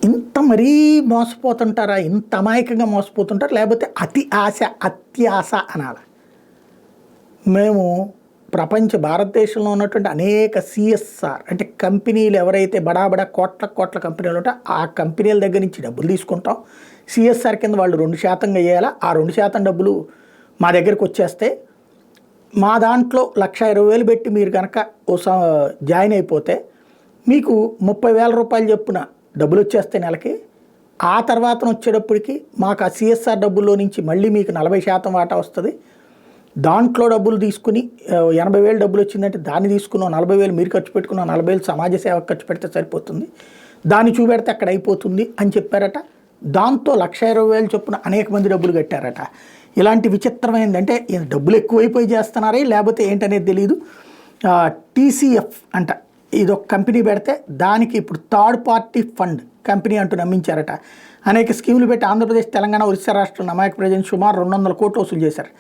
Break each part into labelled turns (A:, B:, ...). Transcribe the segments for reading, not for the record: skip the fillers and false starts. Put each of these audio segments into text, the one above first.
A: ఇంత మరీ మోసపోతుంటారా? ఇంత అమాయకంగా మోసపోతుంటారు? లేకపోతే అతి ఆశ, అత్యాశ అనాలా? మేము భారతదేశంలో ఉన్నటువంటి అనేక సిఎస్ఆర్ అంటే కంపెనీలు ఎవరైతే బడా కోట్ల కోట్ల కంపెనీలు ఉంటాయో ఆ కంపెనీల దగ్గర నుంచి డబ్బులు తీసుకుంటాం. సిఎస్ఆర్ కింద వాళ్ళు 2% వేయాలా, ఆ 2% డబ్బులు మా దగ్గరికి వచ్చేస్తే మా దాంట్లో 1,20,000 పెట్టి మీరు కనుక జాయిన్ అయిపోతే మీకు 30,000 రూపాయలు చొప్పున డబ్బులు వచ్చేస్తే నెలకి. ఆ తర్వాత వచ్చేటప్పటికి మాకు ఆ సిఎస్ఆర్ డబ్బుల్లో నుంచి మళ్ళీ మీకు 40% వాటా వస్తుంది. దాంట్లో డబ్బులు తీసుకుని 80,000 డబ్బులు వచ్చిందంటే దాన్ని తీసుకున్నాం, 40,000 మీరు ఖర్చు పెట్టుకున్నాం, 40,000 సమాజ సేవకు ఖర్చు పెడితే సరిపోతుంది, దాన్ని చూపెడితే అక్కడ అయిపోతుంది అని చెప్పారట. దాంతో 1,20,000 చొప్పున అనేక మంది డబ్బులు కట్టారట. ఇలాంటి విచిత్రమైందంటే డబ్బులు ఎక్కువైపోయి చేస్తున్నారే లేకపోతే ఏంటనేది తెలియదు. టీసీఎఫ్ అంట ఇదొక కంపెనీ పెడితే దానికి ఇప్పుడు థర్డ్ పార్టీ ఫండ్ కంపెనీ అంటూ నమ్మించారట. అనేక స్కీములు పెట్టి ఆంధ్రప్రదేశ్, తెలంగాణ, ఒరిస్సా రాష్ట్రంలో అమాయక ప్రజలు సుమారు 200 కోట్లు వసూలు చేశారు.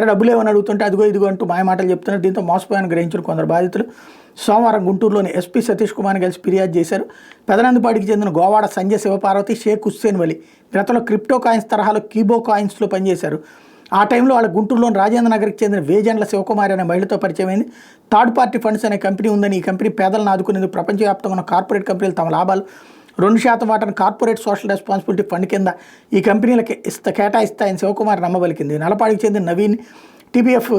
A: డబ్బులు ఏమని అడుగుతుంటే అదిగో ఇదిగో అంటూ మాయమాటలు చెప్తున్నారు. దీంతో మోసపోయాన్ని గ్రహించిన కొందరు బాధితులు సోమవారం గుంటూరులోని ఎస్పీ సతీష్ కుమార్ని కలిసి ఫిర్యాదు చేశారు. పెదనందిపాటికి చెందిన గోవాడ సంజయ్ శివపార్వతి, షేక్ హుస్సేన్ వలి గతంలో క్రిప్టో కాయిన్స్ తరహాలో కీబో కాయిన్స్లో పనిచేశారు. ఆ టైంలో వాళ్ళ గుంటూరులోని రాజేంద్ర నగర్కి చెందిన వేజండ్ల శివకుమారి అనే మహిళతో పరిచయమైంది. థర్డ్ పార్టీ ఫండ్స్ అనే కంపెనీ ఉందని, ఈ కంపెనీ పేదలను ఆదుకునేందుకు ప్రపంచవ్యాప్తంగా ఉన్న కార్పొరేట్ కంపెనీలు తమ లాభాలు 2% వాటాను కార్పొరేట్ సోషల్ రెస్పాన్సిబిలిటీ ఫండ్ కింద ఈ కంపెనీలకి కేటాయిస్తాయని శివకుమార్ నమ్మబలికింది. నలపాడికి చెందిన నవీన్ టీపీఎఫ్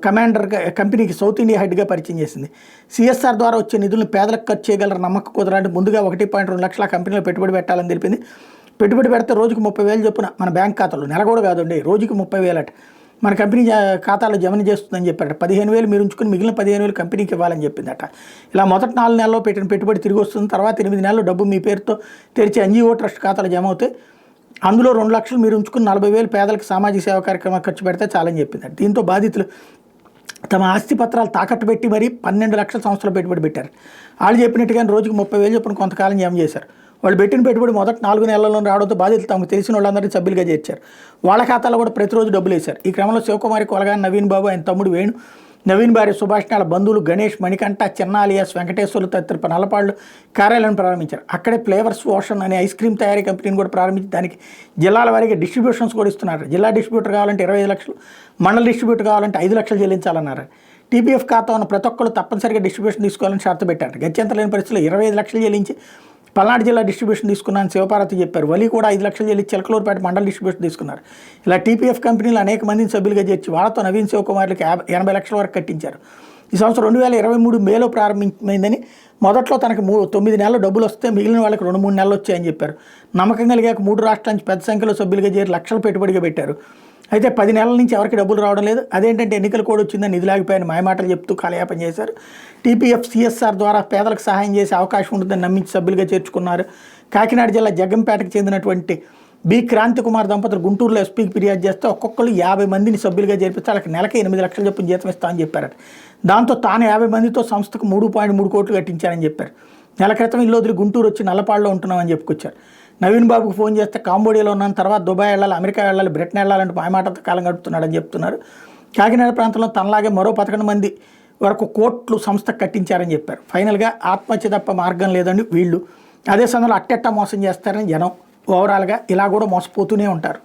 A: కమాండర్గా కంపెనీకి సౌత్ ఇండియా హెడ్గా పరిచయం చేసింది. సిఎస్ఆర్ ద్వారా వచ్చే నిధులను పేదలకు ఖర్చు చేయగలరు నమ్మకం కుదరాలంటే ముందుగా 1.2 లక్షల కంపెనీలో పెట్టుబడి పెట్టాలని తెలిపింది. పెట్టుబడి పెడితే రోజుకు 30,000 చొప్పున మన బ్యాంక్ ఖాతాలో, నెల కూడా కాదండి, రోజుకి 30,000 అట మన కంపెనీ ఖాతాలో జమ చేస్తుందని చెప్పారట. 15,000 మీరు ఉంచుకుని మిగిలిన 15,000 కంపెనీకి ఇవ్వాలని చెప్పిందట. ఇలా మొదటి 4 నెలల్లో పెట్టిన పెట్టుబడి తిరిగి వస్తుంది. తర్వాత 8 నెలలు డబ్బు మీ పేరుతో తెరిచి ఎన్జిఓ ట్రస్ట్ ఖాతాలో జమ అవుతాయి. అందులో 2 లక్షలు మీరు ఉంచుకుని 40,000 పేదలకు సామాజిక సేవా కార్యక్రమాలు ఖర్చు పెడితే చాలని చెప్పిందట. దీంతో బాధితులు తమ ఆస్తి పత్రాలు తాకట్టు పెట్టి మరీ 12 లక్షల సంవత్సరాలు పెట్టుబడి పెట్టారు. వాళ్ళు చెప్పినట్టుగానే రోజుకి 30,000 చొప్పున కొంతకాలం జమ చేశారు. వాళ్ళు పెట్టిన పెట్టుబడి మొదటి 4 నెలల్లో రావడంతో బాధితులు తమకు తెలిసిన వాళ్ళందరినీ సభ్యులుగా చేర్చారు. వాళ్ళ ఖాతాలో కూడా ప్రతిరోజు డబ్బులు వేశారు. ఈ క్రమంలో శివకుమారి కొలగాని నవీన్ బాబు, ఆయన తమ్ముడు వేణు, నవీన్ భార్య సుభాష్ని, వాళ్ళ బంధువులు గణేష్, మణికంఠ, చిన్న అలియాస్ వెంకటేశ్వర్లు తదితర నల్లపాళ్ళు కార్యాలయం ప్రారంభించారు. అక్కడే ఫ్లేవర్స్ ఓషన్ అనే ఐస్ క్రీమ్ తయారీ కంపెనీని కూడా ప్రారంభించి దానికి జిల్లాల వారీగా డిస్ట్రిబ్యూషన్స్ కూడా ఇస్తున్నారు. జిల్లా డిస్ట్రిబ్యూటర్ కావాలంటే 25 లక్షలు, మండల డిస్ట్రిబ్యూటర్ కావాలంటే 5 లక్షలు చెల్లించాలన్నారు. టీపీఎఫ్ ఖాతా ఉన్న ప్రతి ఒక్కరు తప్పనిసరిగా డిస్ట్రిబ్యూషన్ తీసుకోవాలని షరతు పెట్టారు. గత్యంతరం లేని పరిస్థితుల్లో 25 లక్షలు చెల్లించి పల్నాడు జిల్లా డిస్ట్రిబ్యూషన్ తీసుకున్నాను శివపార్వతి చెప్పారు. వలి కూడా 5 లక్షలు చెల్లి చిలకలూరుపేట మండల డిస్ట్రిబ్యూషన్ తీసుకున్నారు. ఇలా టీపీఎఫ్ కంపెనీలు అనేక మందిని సభ్యులుగా చేర్చి వాళ్ళతో నవీన్ శివకుమార్లకి 80 లక్షల వరకు కట్టించారు. ఈ సంవత్సరం 2023 మేలో ప్రారంభమైందని, మొదట్లో తనకు 9 నెలలు డబ్బులు వస్తే మిగిలిన వాళ్ళకి 2-3 నెలలు వచ్చాయని చెప్పారు. నమ్మకం కలిగాక 3 రాష్ట్రాల నుంచి పెద్ద సంఖ్యలో సభ్యులుగా చేరి లక్షలు పెట్టుబడిగా పెట్టారు. అయితే 10 నెలల నుంచి ఎవరికి డబ్బులు రావడం లేదు. అదేంటంటే ఎన్నికల కోడ్ వచ్చిందని నిధులు ఆగిపోయాయని మాయమాటలు చెప్తూ కాలయాపన చేశారు. టీపీఎఫ్ సిఎస్ఆర్ ద్వారా పేదలకు సహాయం చేసే అవకాశం ఉంటుందని నమ్మించి సభ్యులుగా చేర్చుకున్నారు. కాకినాడ జిల్లా జగ్గంపేటకు చెందినటువంటి బి క్రాంతి కుమార్ దంపతులు గుంటూరులో ఎస్పీకి ఫిర్యాదు చేస్తే ఒక్కొక్కరు 50 మందిని సభ్యులుగా చేర్పిస్తే వాళ్ళకి నెలకి 8 లక్షల చొప్పున జీతం ఇస్తామని చెప్పారట. దాంతో తాను 50 మందితో సంస్థకు 3.3 కోట్లు కట్టించారని చెప్పారు. నెల క్రితం ఇల్లు వదిలి గుంటూరు వచ్చి నల్లపాడులో ఉంటున్నామని చెప్పుకొచ్చారు. నవీన్ బాబుకు ఫోన్ చేస్తే కాంబోడియాలో ఉన్నాను, తర్వాత దుబాయ్ వెళ్ళాలి, అమెరికా వెళ్ళాలి, బ్రిటన్ వెళ్ళాలంటే మాయమాటలతో కాలం గడుపుతున్నాడని చెప్తున్నారు. కాకినాడ ప్రాంతంలో తనలాగే మరో 11 మంది వరకు కోట్లు సంస్థకు కట్టించారని చెప్పారు. ఫైనల్గా ఆత్మహత్య తప్ప మార్గం లేదని వీళ్ళు, అదే సమయంలో అట్టెట్టా మోసం చేస్తారని జనం. ఓవరాల్గా ఇలా కూడా మోసపోతూనే ఉంటారు.